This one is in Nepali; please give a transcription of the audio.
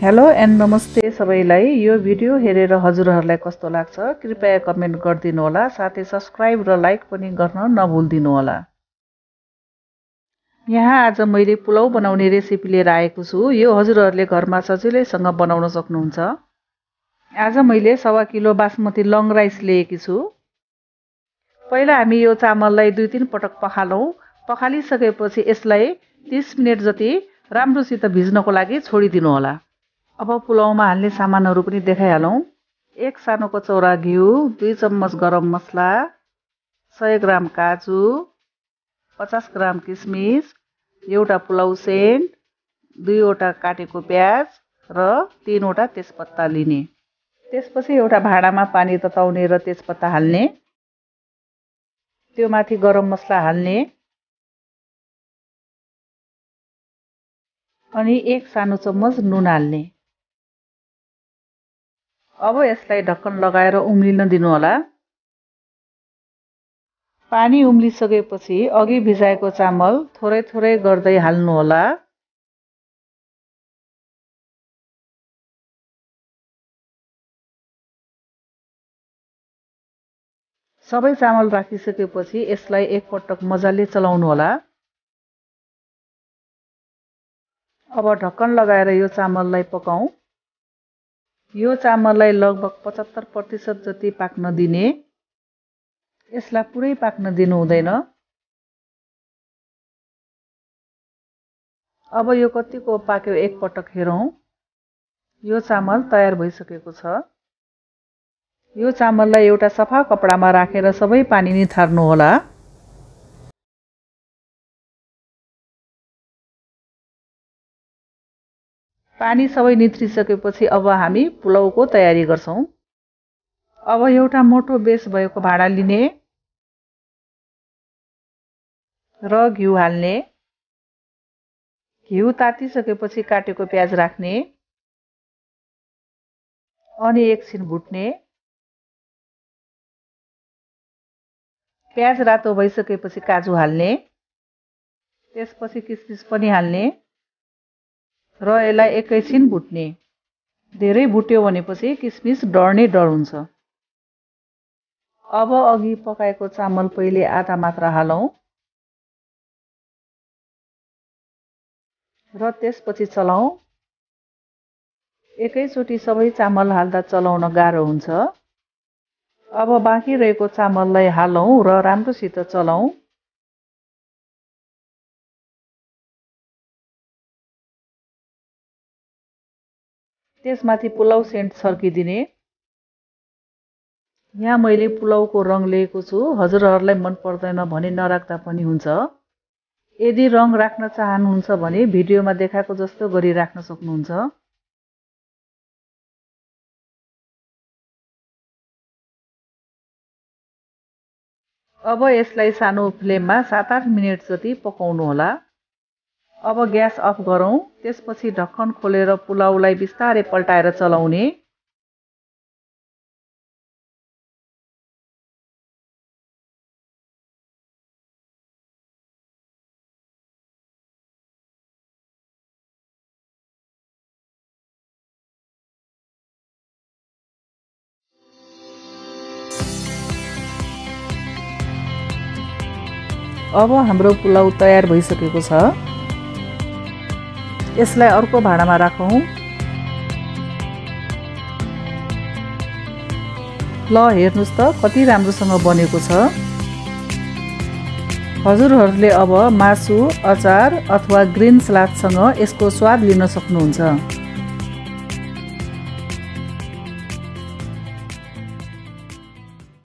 हेलो एन्ड नमस्ते सबैलाई। यो भिडियो हेरेर हजुरहरूलाई कस्तो लाग्छ कृपया कमेन्ट गरिदिनु होला, साथै सब्स्क्राइब र लाइक पनि गर्न नभुल्दिनु होला। यहाँ आज मैले पुलाउ बनाउने रेसिपी लिएर आएको छु। यो हजुरहरूले घरमा सजिलैसँग बनाउन सक्नुहुन्छ। आज मैले 1.5 किलो बासमती लङ राइस लिएकी छु। पहिला हामी यो चामललाई 2-3 पटक पखालौं। पखालिसकेपछि यसलाई 30 मिनेट जति राम्रोसित भिज्नको लागि छोडिदिनु होला। अब पुलाउमा हाल्ने सामानहरू पनि देखाइहालौं। 1 सानो कचौरा घिउ, 2 चम्मच गरम मसला, 100 ग्राम काजु, 50 ग्राम किसमिस, एउटा पुलाउ सेन्ट, 2 वटा काटेको प्याज र 3 वटा तेजपत्ता लिने। त्यसपछि एउटा भाँडामा पानी तताउने र तेजपत्ता हाल्ने। त्यो माथि गरम मसला हाल्ने अनि 1 सानो चम्मच नुन हाल्ने। अब यसलाई ढक्कन लगाएर उम्लिन दिनु होला। पानी उम्लिसकेपछि अघि भिजाएको चामल थोरै थोरै गर्दै हाल्नु होला। सबै चामल राखिसकेपछि यसलाई एक पटक मजाले चलाउनु होला। अब ढक्कन लगाएर यो चामललाई पकाऊ। यो चामललाई लगभग 75% जति पाक्न दिने। यसलाई पुरै पाक्न दिनु हुँदैन। अब यो कतिको पाक्यो एक पटक हेरौं। यो चामल तयार भइसकेको छ। यो चामललाई एउटा सफा कपडामा राखेर सबै पानी निथार्नु होला। पानी सबै निथरिसकेपछि अब हामी पुलाउको तयारी गर्छौं। अब एउटा मोटो बेस भएको भाँडा लिने र घिउ हाल्ने। घिउ तातिसकेपछि काटेको प्याज राख्ने अनि एकछिन भुट्ने। प्याज रातो भइसकेपछि काजु हाल्ने। त्यसपछि किसमिस पनि हाल्ने र यसलाई एकैछिन भुट्ने। धेरै भुट्यो भनेपछि किसमिस डढ्ने डर हुन्छ। अब अघि पकाएको चामल पहिले आधा मात्रा हालौं र त्यसपछि चलाऊ। एकैचोटी सबै चामल हाल्दा चलाउन गाह्रो हुन्छ। अब बाँकी रहेको चामललाई हालौं र राम्रोसित चलाऊ। त्यसमाथि पुलाउ सेन्ट छर्किदिने। यहाँ मैले पुलाउको रङ लिएको छु। हजुरहरूलाई मन पर्दैन भने नराख्दा पनि हुन्छ। यदि रङ राख्न चाहनुहुन्छ भने भिडियोमा देखाएको जस्तो गरी राख्न सक्नुहुन्छ। अब यसलाई सानो फ्लेममा 7-8 मिनेट जति पकाउनु होला। अब ग्यास अफ गरौं। त्यसपछि ढक्कन खोलेर पुलाउलाई बिस्तारै पल्टाएर चलाउने। अब हाम्रो पुलाउ तयार भइसकेको छ। यसलाई अर्को भाँडामा राखौं। ल हेर्नुस् त कति राम्रोसँग बनेको छ। हजुरहरूले अब मासु, अचार अथवा ग्रिन सलादसँग यसको स्वाद लिन सक्नुहुन्छ।